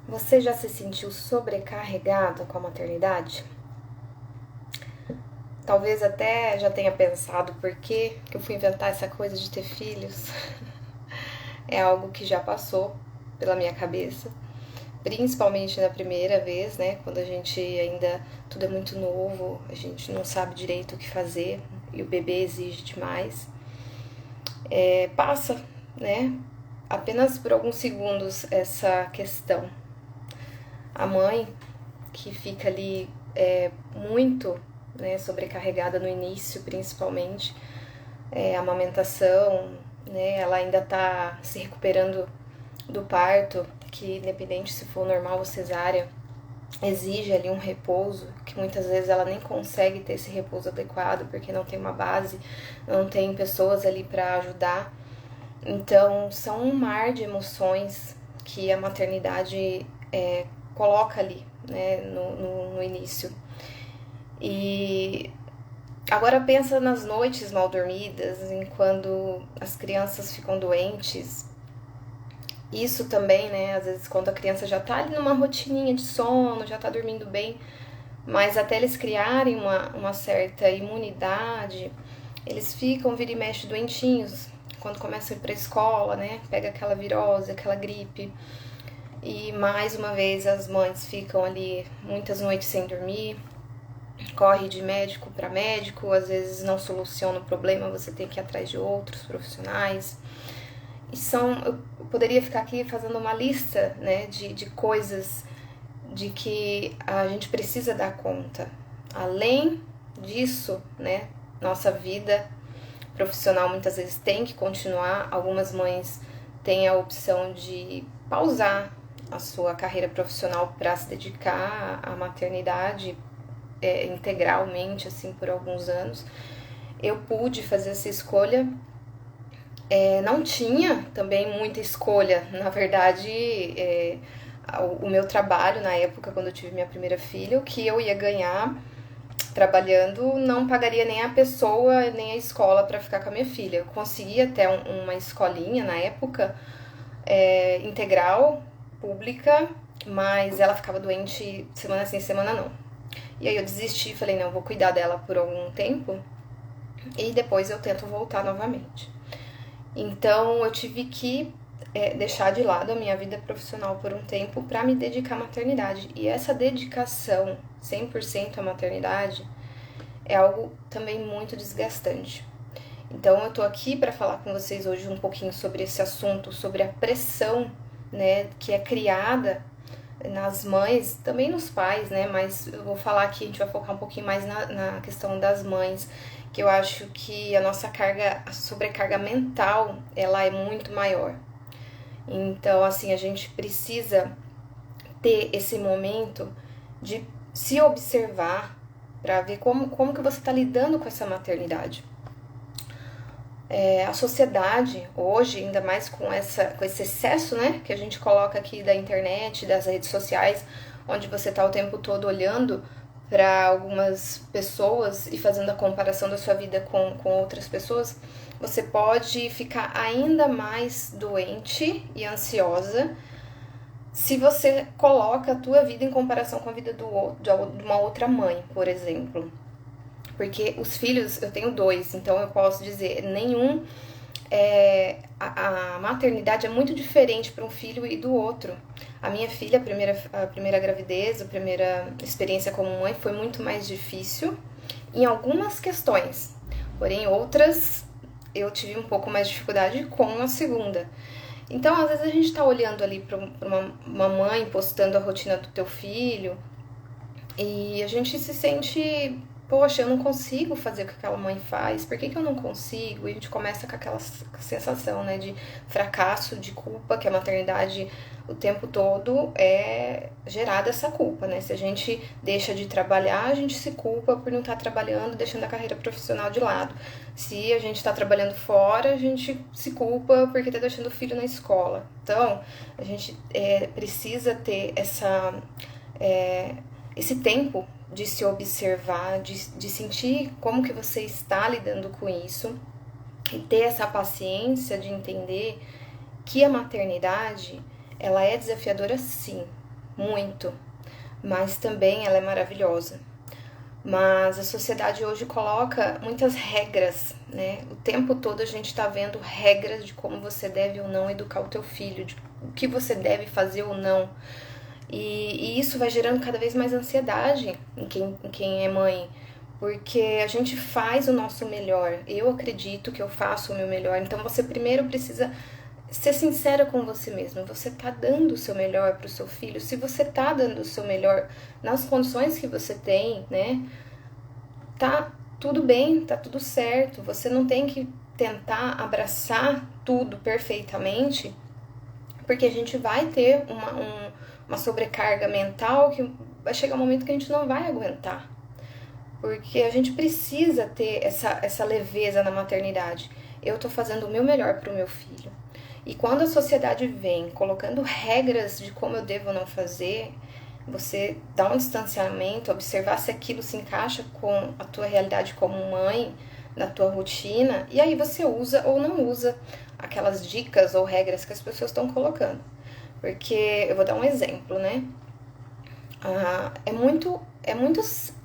Você já se sentiu sobrecarregado com a maternidade? Talvez até já tenha pensado por que eu fui inventar essa coisa de ter filhos. É algo que já passou pela minha cabeça, principalmente na primeira vez, né? Quando a gente ainda tudo é muito novo, a gente não sabe direito o que fazer e o bebê exige demais. Passa, né? Apenas por alguns segundos essa questão. A mãe que fica ali muito, né, sobrecarregada no início, principalmente, a amamentação, né, ela ainda está se recuperando do parto, que independente se for normal ou cesárea, exige ali um repouso, que muitas vezes ela nem consegue ter esse repouso adequado, porque não tem uma base, não tem pessoas ali para ajudar. Então, são um mar de emoções que a maternidade coloca ali, né, no início. E agora pensa nas noites mal dormidas, em quando as crianças ficam doentes. Isso também, né, às vezes quando a criança já tá ali numa rotininha de sono, já tá dormindo bem, mas até eles criarem uma certa imunidade, eles ficam, vira e mexe, doentinhos. Quando começam a ir pra escola, né, pega aquela virose, aquela gripe. E mais uma vez as mães ficam ali muitas noites sem dormir, corre de médico para médico, às vezes não soluciona o problema, você tem que ir atrás de outros profissionais. E eu poderia ficar aqui fazendo uma lista, né, de coisas de que a gente precisa dar conta. Além disso, né, nossa vida profissional muitas vezes tem que continuar. Algumas mães têm a opção de pausar a sua carreira profissional para se dedicar à maternidade integralmente, assim, por alguns anos. Eu pude fazer essa escolha. Não tinha também muita escolha, na verdade, o meu trabalho na época, quando eu tive minha primeira filha, o que eu ia ganhar trabalhando não pagaria nem a pessoa, nem a escola para ficar com a minha filha. Eu consegui até uma escolinha na época, integral, pública, mas ela ficava doente semana sim, semana não. E aí eu desisti, falei, não, eu vou cuidar dela por algum tempo e depois eu tento voltar novamente. Então eu tive que deixar de lado a minha vida profissional por um tempo para me dedicar à maternidade. E essa dedicação 100% à maternidade é algo também muito desgastante. Então eu tô aqui para falar com vocês hoje um pouquinho sobre esse assunto, sobre a pressão, né, que é criada nas mães, também nos pais, né, mas eu vou falar aqui, a gente vai focar um pouquinho mais na questão das mães, que eu acho que a nossa a sobrecarga mental, ela é muito maior. Então, assim, a gente precisa ter esse momento de se observar para ver como que você está lidando com essa maternidade. A sociedade hoje, ainda mais com esse excesso, né, que a gente coloca aqui da internet, das redes sociais, onde você está o tempo todo olhando para algumas pessoas e fazendo a comparação da sua vida com outras pessoas, você pode ficar ainda mais doente e ansiosa se você coloca a tua vida em comparação com a vida de uma outra mãe, por exemplo. Porque os filhos, eu tenho 2, então eu posso dizer, a maternidade é muito diferente para um filho e do outro. A minha filha, a primeira gravidez, a primeira experiência como mãe foi muito mais difícil em algumas questões, porém outras eu tive um pouco mais de dificuldade com a segunda. Então, às vezes a gente tá olhando ali para uma mãe postando a rotina do teu filho e a gente se sente, poxa, eu não consigo fazer o que aquela mãe faz, por que eu não consigo? E a gente começa com aquela sensação, né, de fracasso, de culpa, que a maternidade o tempo todo é gerada essa culpa, né? Se a gente deixa de trabalhar, a gente se culpa por não estar trabalhando, deixando a carreira profissional de lado. Se a gente está trabalhando fora, a gente se culpa porque está deixando o filho na escola. Então, a gente precisa ter esse tempo de se observar, de sentir como que você está lidando com isso e ter essa paciência de entender que a maternidade, ela é desafiadora sim, muito, mas também ela é maravilhosa. Mas a sociedade hoje coloca muitas regras, né? O tempo todo a gente tá vendo regras de como você deve ou não educar o teu filho, de o que você deve fazer ou não. E isso vai gerando cada vez mais ansiedade em quem é mãe, porque a gente faz o nosso melhor. Eu acredito que eu faço o meu melhor. Então você primeiro precisa ser sincera com você mesmo. Você tá dando o seu melhor pro seu filho? Se você tá dando o seu melhor nas condições que você tem, né? Tá tudo bem, tá tudo certo. Você não tem que tentar abraçar tudo perfeitamente, porque a gente vai ter uma sobrecarga mental que vai chegar um momento que a gente não vai aguentar. Porque a gente precisa ter essa leveza na maternidade. Eu tô fazendo o meu melhor pro meu filho. E quando a sociedade vem colocando regras de como eu devo ou não fazer, você dá um distanciamento, observar se aquilo se encaixa com a tua realidade como mãe, na tua rotina, e aí você usa ou não usa aquelas dicas ou regras que as pessoas estão colocando. Porque eu vou dar um exemplo, né? É muito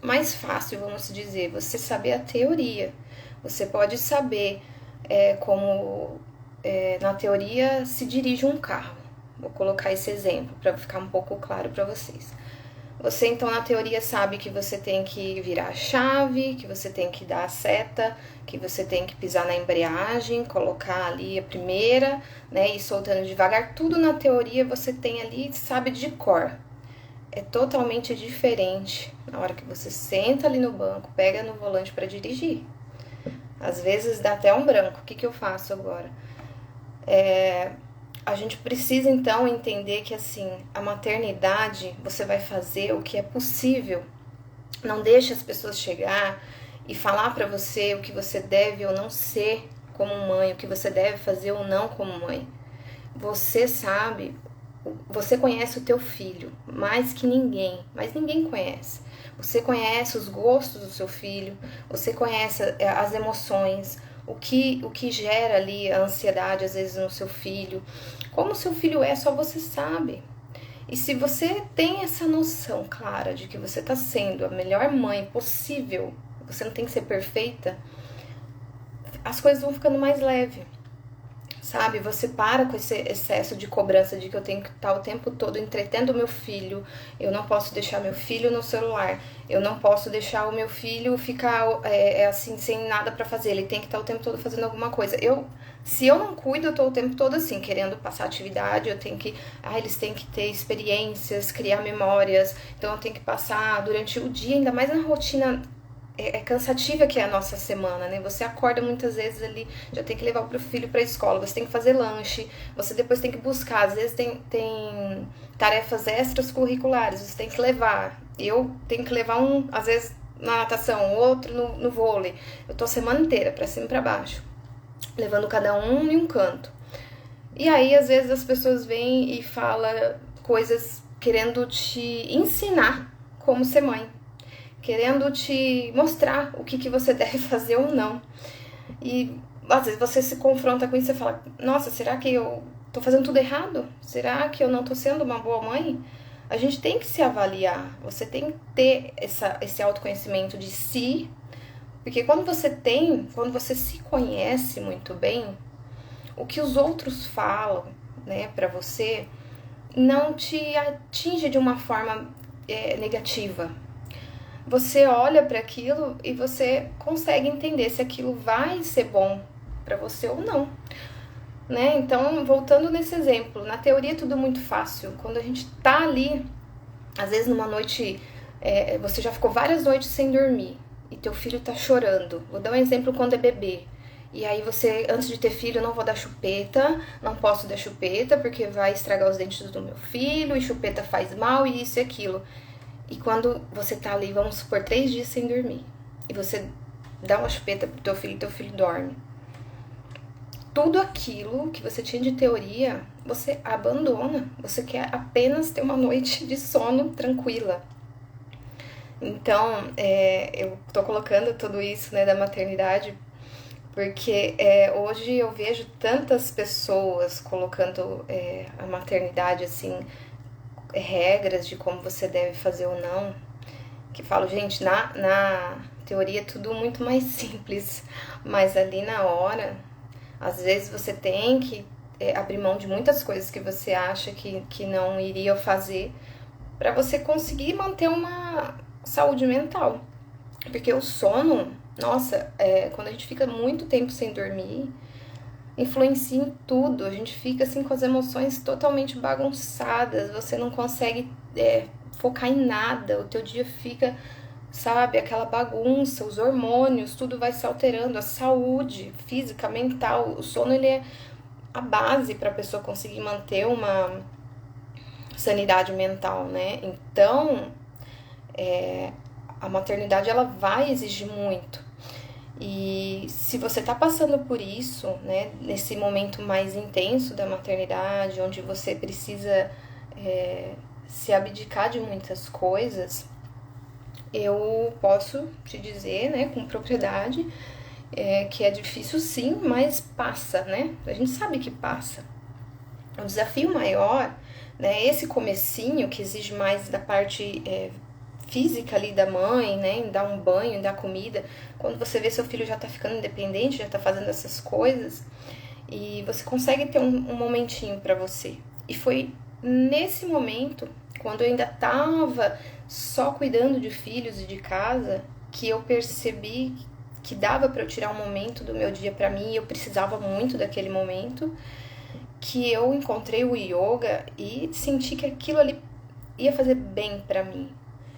mais fácil, vamos dizer, você saber a teoria. Você pode saber como na teoria se dirige um carro. Vou colocar esse exemplo para ficar um pouco claro para vocês. Você então na teoria sabe que você tem que virar a chave, que você tem que dar a seta, que você tem que pisar na embreagem, colocar ali a primeira, né, e soltando devagar. Tudo na teoria você tem ali, sabe de cor. É totalmente diferente na hora que você senta ali no banco, pega no volante para dirigir. Às vezes dá até um branco. O que eu faço agora? A gente precisa então entender que assim, a maternidade você vai fazer o que é possível. Não deixe as pessoas chegar e falar para você o que você deve ou não ser como mãe, o que você deve fazer ou não como mãe. Você sabe, você conhece o teu filho mais que ninguém, mas ninguém conhece. Você conhece os gostos do seu filho, você conhece as emoções, o que gera ali a ansiedade às vezes no seu filho. Como o seu filho é, só você sabe. E se você tem essa noção clara de que você está sendo a melhor mãe possível, você não tem que ser perfeita, as coisas vão ficando mais leves. Sabe, você para com esse excesso de cobrança de que eu tenho que estar o tempo todo entretendo o meu filho, eu não posso deixar meu filho no celular, eu não posso deixar o meu filho ficar assim, sem nada pra fazer, ele tem que estar o tempo todo fazendo alguma coisa. Se eu não cuido, eu tô o tempo todo assim, querendo passar atividade, eu tenho que, eles têm que ter experiências, criar memórias, então eu tenho que passar durante o dia, ainda mais na rotina cansativa que é a nossa semana, né? Você acorda muitas vezes ali, já tem que levar o pro filho pra escola, você tem que fazer lanche, você depois tem que buscar, às vezes tem tarefas extras curriculares, você tem que levar. Eu tenho que levar às vezes na natação, outro no vôlei. Eu tô a semana inteira, pra cima e pra baixo, levando cada um em um canto. E aí, às vezes, as pessoas vêm e falam coisas querendo te ensinar como ser mãe, querendo te mostrar o que você deve fazer ou não. E às vezes você se confronta com isso e fala, nossa, será que eu tô fazendo tudo errado? Será que eu não tô sendo uma boa mãe? A gente tem que se avaliar, você tem que ter esse autoconhecimento de si, porque quando você se conhece muito bem, o que os outros falam, né, pra você, não te atinge de uma forma negativa. Você olha para aquilo e você consegue entender se aquilo vai ser bom para você ou não, né? Então, voltando nesse exemplo, na teoria é tudo muito fácil. Quando a gente tá ali, às vezes numa noite, você já ficou várias noites sem dormir e teu filho tá chorando. Vou dar um exemplo quando é bebê. E aí você, antes de ter filho, não vou dar chupeta, não posso dar chupeta porque vai estragar os dentes do meu filho, e chupeta faz mal e isso e aquilo. E quando você tá ali, vamos supor, 3 dias sem dormir, e você dá uma chupeta pro teu filho dorme. Tudo aquilo que você tinha de teoria, você abandona. Você quer apenas ter uma noite de sono tranquila. Então, eu tô colocando tudo isso, né, da maternidade, porque hoje eu vejo tantas pessoas colocando a maternidade, assim, regras de como você deve fazer ou não, que falo, gente, na teoria é tudo muito mais simples, mas ali na hora, às vezes você tem que abrir mão de muitas coisas que você acha que não iria fazer para você conseguir manter uma saúde mental. Porque o sono, nossa, quando a gente fica muito tempo sem dormir, influencia em tudo. A gente fica assim com as emoções totalmente bagunçadas, você não consegue focar em nada, o teu dia fica, sabe, aquela bagunça, os hormônios, tudo vai se alterando, a saúde física, mental. O sono, ele é a base para a pessoa conseguir manter uma sanidade mental, né? Então, a maternidade, ela vai exigir muito. E se você tá passando por isso, né, nesse momento mais intenso da maternidade, onde você precisa se abdicar de muitas coisas, eu posso te dizer, né, com propriedade, que é difícil sim, mas passa, né? A gente sabe que passa. O desafio maior, né, esse comecinho que exige mais da parte física ali da mãe, né, em dar um banho, em dar comida, quando você vê seu filho já tá ficando independente, já tá fazendo essas coisas, e você consegue ter um momentinho pra você. E foi nesse momento, quando eu ainda tava só cuidando de filhos e de casa, que eu percebi que dava pra eu tirar um momento do meu dia pra mim, e eu precisava muito daquele momento, que eu encontrei o yoga e senti que aquilo ali ia fazer bem pra mim.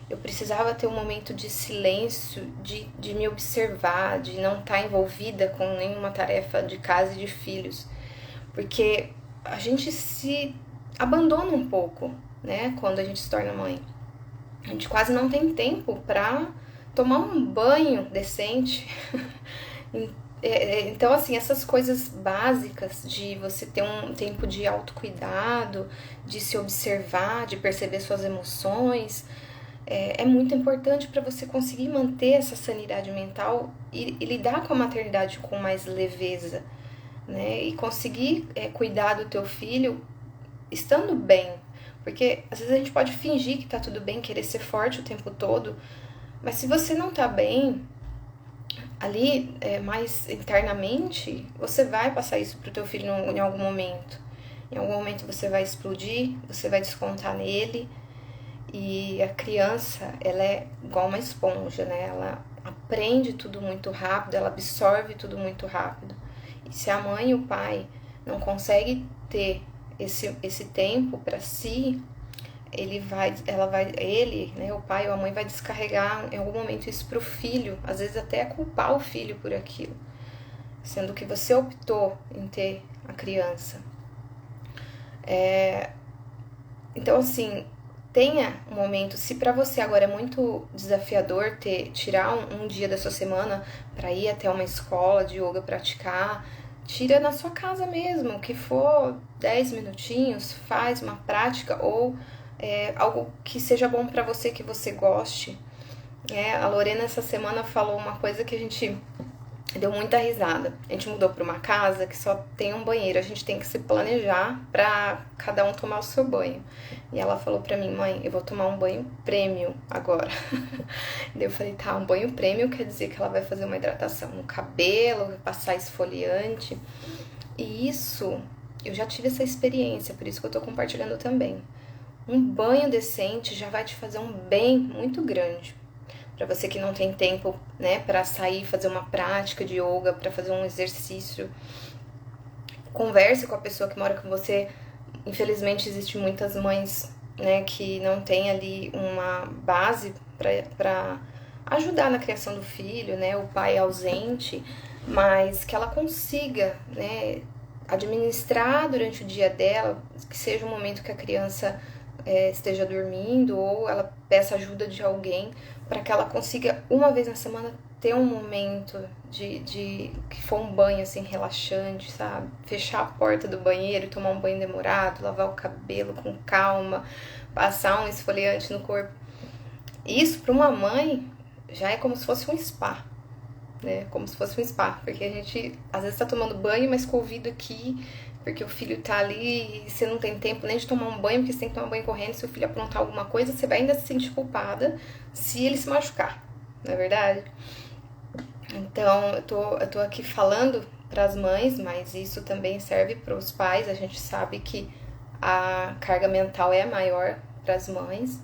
Eu precisava ter um momento de silêncio, de me observar, de não estar envolvida com nenhuma tarefa de casa e de filhos. Porque a gente se abandona um pouco, né, quando a gente se torna mãe. A gente quase não tem tempo para tomar um banho decente. Então, assim, essas coisas básicas de você ter um tempo de autocuidado, de se observar, de perceber suas emoções, é muito importante para você conseguir manter essa sanidade mental e lidar com a maternidade com mais leveza, né? E conseguir cuidar do teu filho estando bem. Porque às vezes a gente pode fingir que tá tudo bem, querer ser forte o tempo todo, mas se você não tá bem ali, mais internamente, você vai passar isso pro teu filho em algum momento. Em algum momento você vai explodir, você vai descontar nele. E a criança, ela é igual uma esponja, né? Ela aprende tudo muito rápido, ela absorve tudo muito rápido. E se a mãe e o pai não conseguem ter esse tempo para si, ele, né, o pai ou a mãe vai descarregar em algum momento isso pro filho, às vezes até culpar o filho por aquilo, sendo que você optou em ter a criança. Então, assim, tenha um momento, se para você agora é muito desafiador tirar um dia da sua semana para ir até uma escola de yoga praticar, tira na sua casa mesmo, que for 10 minutinhos, faz uma prática ou algo que seja bom para você, que você goste. A Lorena essa semana falou uma coisa que a gente deu muita risada. A gente mudou para uma casa que só tem um banheiro. A gente tem que se planejar para cada um tomar o seu banho. E ela falou pra mim, mãe, eu vou tomar um banho premium agora. Daí eu falei, tá, um banho premium quer dizer que ela vai fazer uma hidratação no cabelo, vai passar esfoliante. E isso, eu já tive essa experiência, por isso que eu tô compartilhando também. Um banho decente já vai te fazer um bem muito grande. Para você que não tem tempo, né, para sair, fazer uma prática de yoga, para fazer um exercício, converse com a pessoa que mora com você. Infelizmente, existem muitas mães, né, que não tem ali uma base para ajudar na criação do filho, né, o pai ausente, mas que ela consiga, né, administrar durante o dia dela, que seja um momento que a criança esteja dormindo ou ela peça ajuda de alguém para que ela consiga uma vez na semana ter um momento de que for um banho assim relaxante, sabe? Fechar a porta do banheiro, tomar um banho demorado, lavar o cabelo com calma, passar um esfoliante no corpo. Isso para uma mãe já é como se fosse um spa, né? Como se fosse um spa, porque a gente às vezes tá tomando banho, mas com o ouvido aqui porque o filho tá ali e você não tem tempo nem de tomar um banho, porque você tem que tomar banho correndo. Se o filho aprontar alguma coisa, você vai ainda se sentir culpada se ele se machucar, não é verdade? Então, eu tô aqui falando para as mães, mas isso também serve para os pais. A gente sabe que a carga mental é maior para as mães.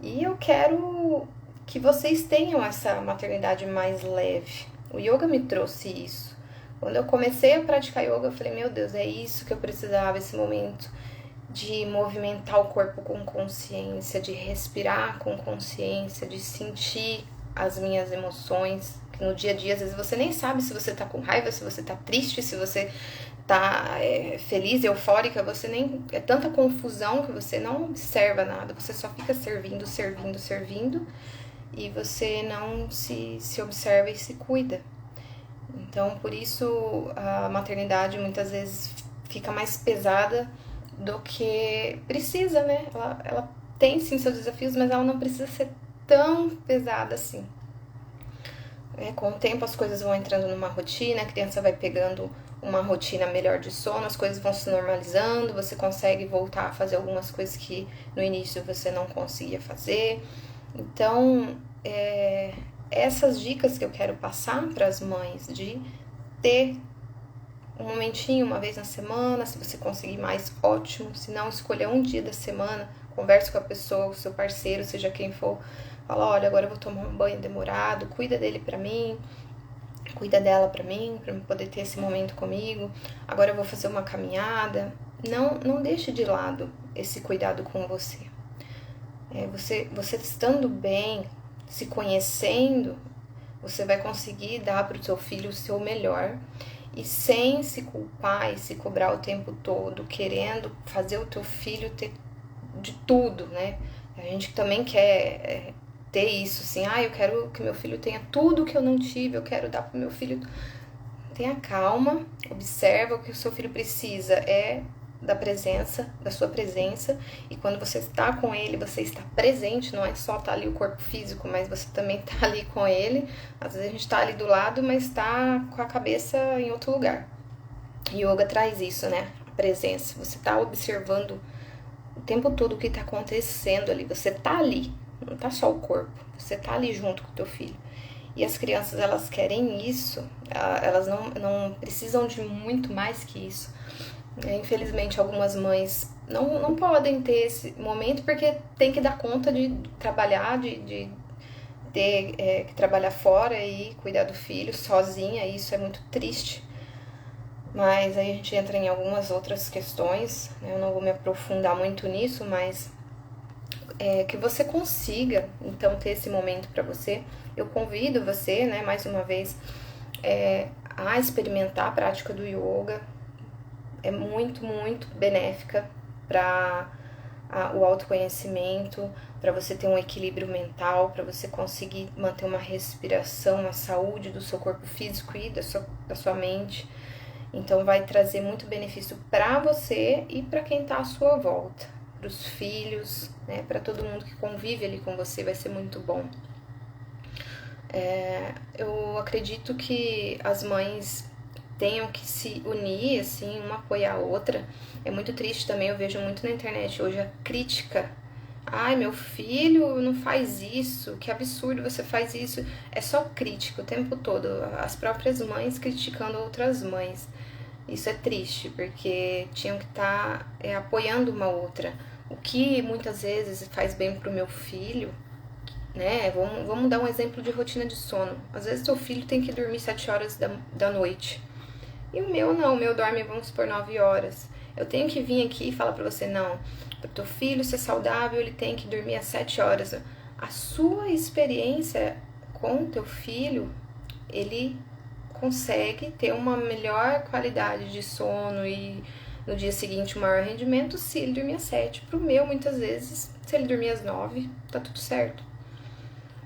E eu quero que vocês tenham essa maternidade mais leve. O yoga me trouxe isso. Quando eu comecei a praticar yoga, eu falei, meu Deus, é isso que eu precisava, esse momento de movimentar o corpo com consciência, de respirar com consciência, de sentir as minhas emoções, que no dia a dia, às vezes, você nem sabe se você tá com raiva, se você tá triste, se você tá feliz, eufórica, você nem... É tanta confusão que você não observa nada, você só fica servindo, servindo, servindo, e você não se observa e se cuida. Então, por isso, a maternidade muitas vezes fica mais pesada do que precisa, né? Ela tem sim seus desafios, mas ela não precisa ser tão pesada assim. Com o tempo as coisas vão entrando numa rotina, a criança vai pegando uma rotina melhor de sono, as coisas vão se normalizando, você consegue voltar a fazer algumas coisas que no início você não conseguia fazer. Então, essas dicas que eu quero passar para as mães, de ter um momentinho uma vez na semana, se você conseguir mais, ótimo. Se não, escolha um dia da semana, converse com a pessoa, o seu parceiro, seja quem for, fala, olha, agora eu vou tomar um banho demorado, cuida dele pra mim, cuida dela pra mim poder ter esse momento comigo, agora eu vou fazer uma caminhada. Não deixe de lado esse cuidado com você. Você estando bem, se conhecendo, você vai conseguir dar para o seu filho o seu melhor e sem se culpar e se cobrar o tempo todo, querendo fazer o teu filho ter de tudo, né? A gente também quer ter isso, assim, eu quero que meu filho tenha tudo que eu não tive, eu quero dar pro meu filho. Tenha calma, observa o que o seu filho precisa, da presença, da sua presença, e quando você está com ele, você está presente, não é só estar ali o corpo físico, mas você também está ali com ele. Às vezes a gente está ali do lado, mas está com a cabeça em outro lugar. Yoga traz isso, né? A presença, você está observando o tempo todo o que está acontecendo ali, você está ali, não está só o corpo, você está ali junto com o teu filho. E as crianças, elas querem isso, elas não precisam de muito mais que isso. Infelizmente, algumas mães não podem ter esse momento porque tem que dar conta de trabalhar, de ter que trabalhar fora e cuidar do filho sozinha, e isso é muito triste. Mas aí a gente entra em algumas outras questões, né? Eu não vou me aprofundar muito nisso, mas que você consiga, então, ter esse momento para você. Eu convido você, né, mais uma vez, a experimentar a prática do yoga. É muito, muito benéfica para o autoconhecimento, para você ter um equilíbrio mental, para você conseguir manter uma respiração, a saúde do seu corpo físico e da sua mente. Então vai trazer muito benefício para você e para quem está à sua volta, para os filhos, né, para todo mundo que convive ali com você, vai ser muito bom. Eu acredito que as mães tenham que se unir, assim, uma apoiar a outra. É muito triste também, eu vejo muito na internet hoje a crítica. Ai, meu filho não faz isso, que absurdo você faz isso. É só crítica o tempo todo, as próprias mães criticando outras mães. Isso é triste, porque tinham que estar apoiando uma outra. O que muitas vezes faz bem pro meu filho, né? Vamos dar um exemplo de rotina de sono. Às vezes seu filho tem que dormir 7 horas da noite. E o meu não, o meu dorme, vamos supor, 9 horas. Eu tenho que vir aqui e falar pra você, não, pro teu filho ser saudável, ele tem que dormir às 7 horas. A sua experiência com o teu filho, ele consegue ter uma melhor qualidade de sono e no dia seguinte um maior rendimento se ele dormir às 7. Pro meu, muitas vezes, se ele dormir às 9, tá tudo certo.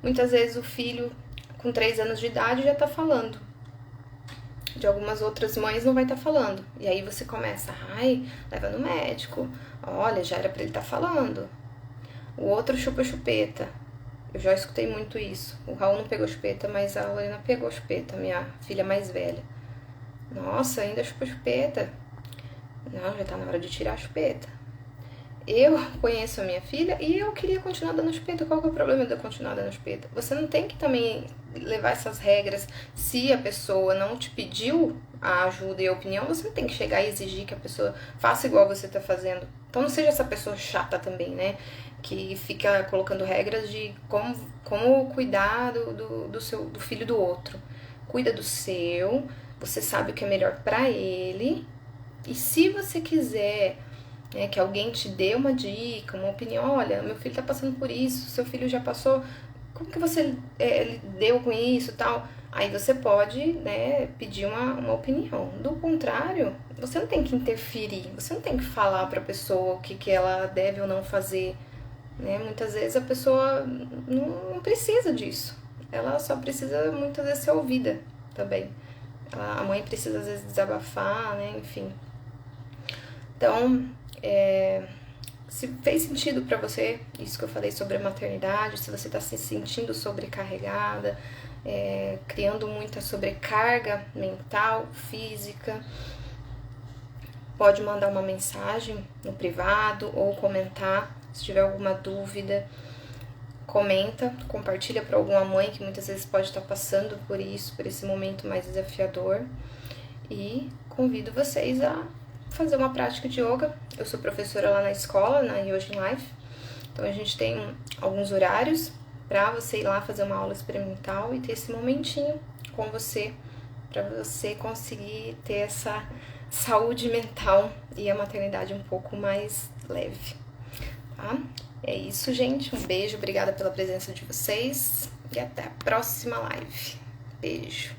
Muitas vezes o filho com 3 anos de idade já tá falando. De algumas outras mães não vai estar falando. E aí você começa, leva no médico. Olha, já era pra ele estar falando. O outro chupa chupeta. Eu já escutei muito isso. O Raul não pegou chupeta, mas a Lorena pegou chupeta, minha filha mais velha. Nossa, ainda chupa chupeta. Não, já tá na hora de tirar a chupeta. Eu conheço a minha filha e eu queria continuar dando chupeta. Qual que é o problema de eu continuar dando chupeta? Você não tem que também levar essas regras. Se a pessoa não te pediu a ajuda e a opinião, você não tem que chegar e exigir que a pessoa faça igual você tá fazendo. Então não seja essa pessoa chata também, né? Que fica colocando regras de como cuidar do filho do outro. Cuida do seu, você sabe o que é melhor pra ele. E se você quiser que alguém te dê uma dica, uma opinião, olha, meu filho tá passando por isso, seu filho já passou, como que você lidou com isso e tal? Aí você pode, né, pedir uma opinião. Do contrário, você não tem que interferir, você não tem que falar pra pessoa o que ela deve ou não fazer, né? Muitas vezes a pessoa não precisa disso, ela só precisa muitas vezes ser ouvida também. A mãe precisa às vezes desabafar, né, enfim. Então, se fez sentido pra você isso que eu falei sobre a maternidade, se você tá se sentindo sobrecarregada, criando muita sobrecarga mental, física, pode mandar uma mensagem no privado ou comentar se tiver alguma dúvida. Comenta, compartilha para alguma mãe que muitas vezes pode estar passando por isso, por esse momento mais desafiador. E convido vocês a fazer uma prática de yoga. Eu sou professora lá na escola, na Yojin Life. Então a gente tem alguns horários para você ir lá fazer uma aula experimental e ter esse momentinho com você, para você conseguir ter essa saúde mental e a maternidade um pouco mais leve, tá? É isso, gente. Um beijo, obrigada pela presença de vocês e até a próxima live. Beijo.